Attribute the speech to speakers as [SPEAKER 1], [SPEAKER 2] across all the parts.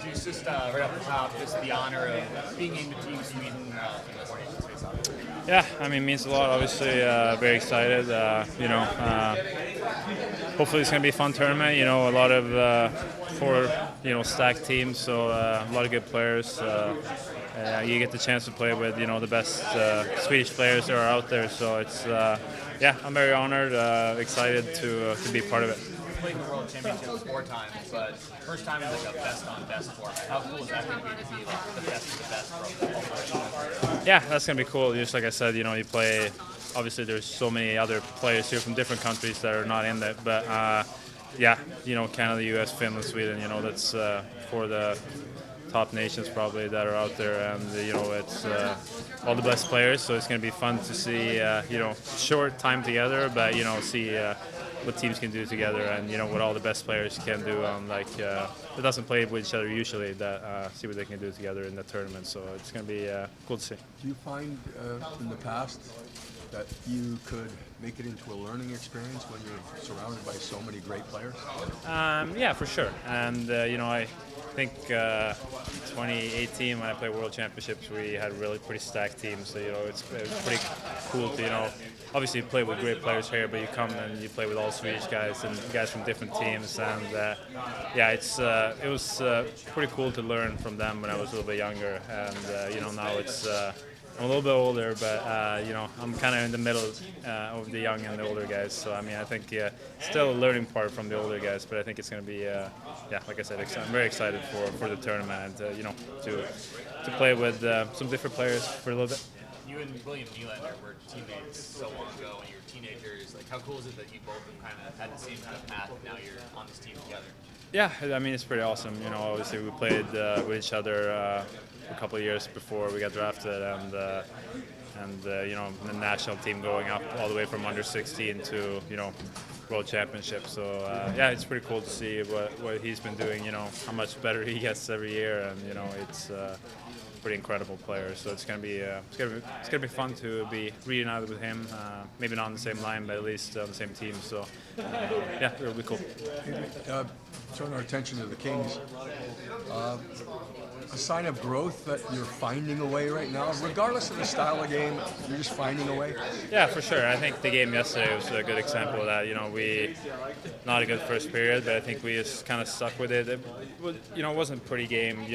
[SPEAKER 1] Juice, just right off the top, just the honor of being named to Team Sweden in the Four Nations face-off.
[SPEAKER 2] Yeah, I mean, it means a lot. Obviously, very excited. Hopefully it's going to be a fun tournament. A lot of four, stacked teams, so a lot of good players. You get the chance to play with, the best Swedish players that are out there. So it's, I'm very honored, excited to be part of it.
[SPEAKER 1] Played in the World Championships 4 times, but first time in like a best-on-best format. How cool is that going to be like the best of the best from all four?
[SPEAKER 2] Yeah, that's gonna be cool. Just like I said, you play. Obviously, there's so many other players here from different countries that are not in there. But Canada, U.S., Finland, Sweden. That's for the top nations probably that are out there, and it's all the best players. So it's gonna be fun to see. Short time together, but see. What teams can do together, and what all the best players can do on that doesn't play with each other usually. That see what they can do together in the tournament. So it's going to be cool to see.
[SPEAKER 3] Do you find in the past that you could make it into a learning experience when you're surrounded by so many great players?
[SPEAKER 2] Yeah, for sure. And I think 2018 when I played World Championships, we had really pretty stacked teams. So it's pretty cool to obviously you play with great players here, but you come and you play with all Swedish guys and guys from different teams. And it was pretty cool to learn from them when I was a little bit younger. And now it's. I'm a little bit older, but I'm kind of in the middle of the young and the older guys. So I think still a learning part from the older guys, but I think it's going to be like I said, I'm very excited for the tournament and to play with some different players for a little bit.
[SPEAKER 1] You and William Nylander were teammates so long ago when you were teenagers. Like, how cool is it that you both have kind of had the same kind of path, and now you're on this team together?
[SPEAKER 2] Yeah, it's pretty awesome. Obviously we played with each other a couple of years before we got drafted, and the national team going up all the way from under 16 to World Championship. So it's pretty cool to see what he's been doing. How much better he gets every year, and it's pretty incredible player. So it's gonna be fun to be reunited with him. Maybe not on the same line, but at least on the same team. So it'll be cool.
[SPEAKER 3] Turn our attention to the Kings. A sign of growth that you're finding a way right now, regardless of the style of game, you're just finding a way?
[SPEAKER 2] Yeah, for sure. I think the game yesterday was a good example of that. We not a good first period, but I think we just kind of stuck with it. It wasn't a pretty game.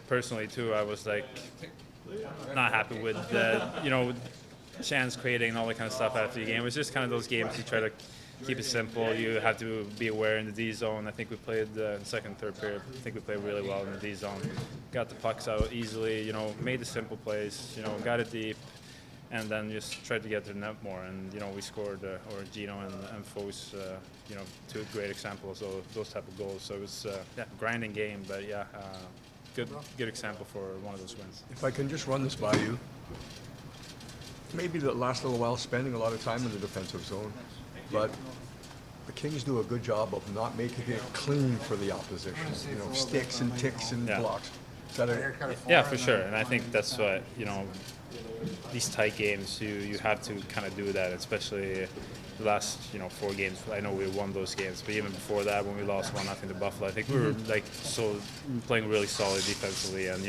[SPEAKER 2] Personally too, I was not happy with the chance creating and all that kind of stuff after the game. It was just kind of those games you try to keep it simple. You have to be aware in the D zone. I think we played in the second, third period. I think we played really well in the D zone. Got the pucks out easily. Made the simple plays. Got it deep, and then just tried to get to the net more. And we scored, or Gino and Foes, two great examples of those type of goals. So it was grinding game, but good example for one of those wins.
[SPEAKER 3] If I can just run this by you, maybe the last little while spending a lot of time in the defensive zone. But the Kings do a good job of not making it clean for the opposition. Sticks and ticks and blocks. Is that
[SPEAKER 2] Yeah, for sure. And I think that's what, these tight games, you have to kind of do that, especially the last, 4 games. I know we won those games, but even before that, when we lost 1-0 to Buffalo, I think we were playing really solid defensively, and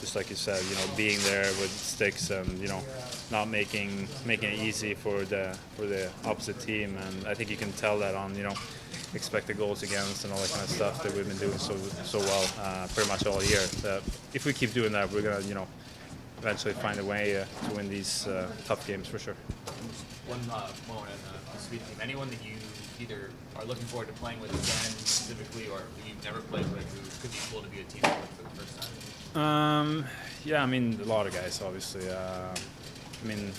[SPEAKER 2] just like you said, being there with sticks and not making it easy for the opposite team, and I think you can tell that on expected goals against and all that kind of stuff that we've been doing so well pretty much all year. If we keep doing that, we're gonna eventually find a way to win these tough games for sure.
[SPEAKER 1] One moment on the Sweden team. Anyone that you either are looking forward to playing with again specifically, or who you've never played with, who could be cool to be a team with for the first time?
[SPEAKER 2] A lot of guys, obviously. It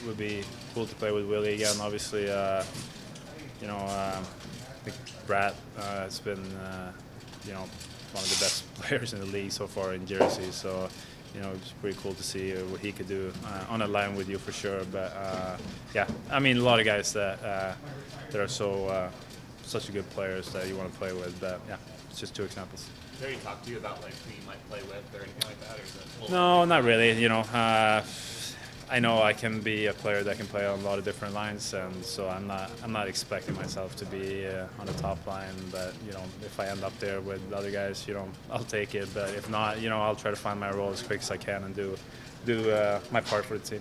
[SPEAKER 2] would be cool to play with Willie again, obviously. I think Brad has been, one of the best players in the league so far in Jersey. So, it's pretty cool to see what he could do on a line with you for sure. But a lot of guys that are such a good players that you want to play with. But it's just 2 examples.
[SPEAKER 1] Has there talked to you about who you might play with or anything like that, or is that
[SPEAKER 2] No, not really. I know I can be a player that can play on a lot of different lines, and so I'm not expecting myself to be on the top line. But if I end up there with the other guys, I'll take it. But if not, I'll try to find my role as quick as I can and do my part for the team.